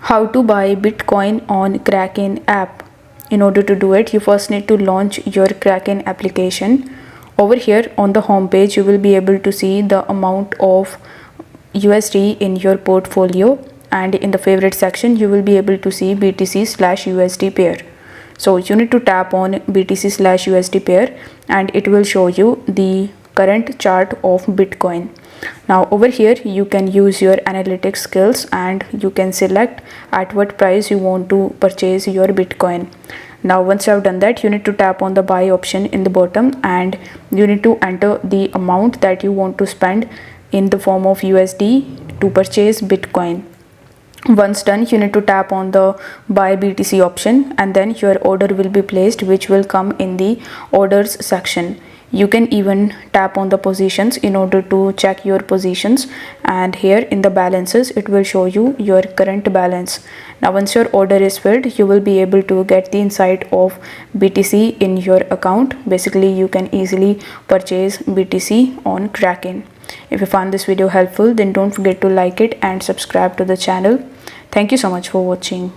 How to buy Bitcoin on Kraken app. In order to do it, you first need to launch your Kraken application. Over here on the home page, you will be able to see the amount of USD in your portfolio, and in the favorite section you will be able to see BTC/USD pair. So you need to tap on BTC/USD pair and it will show you the current chart of Bitcoin. Now over here you can use your analytics skills and you can select at what price you want to purchase your Bitcoin. Now once you have done that, you need to tap on the buy option in the bottom and you need to enter the amount that you want to spend in the form of USD to purchase Bitcoin. Once done, you need to tap on the buy BTC option and then your order will be placed, which will come in the orders section. You can even tap on the positions in order to check your positions, and here in the balances it will show you your current balance. Now once your order is filled, you will be able to get the insight of BTC in your account. Basically you can easily purchase BTC on Kraken. If you found this video helpful, then don't forget to like it and subscribe to the channel. Thank you so much for watching.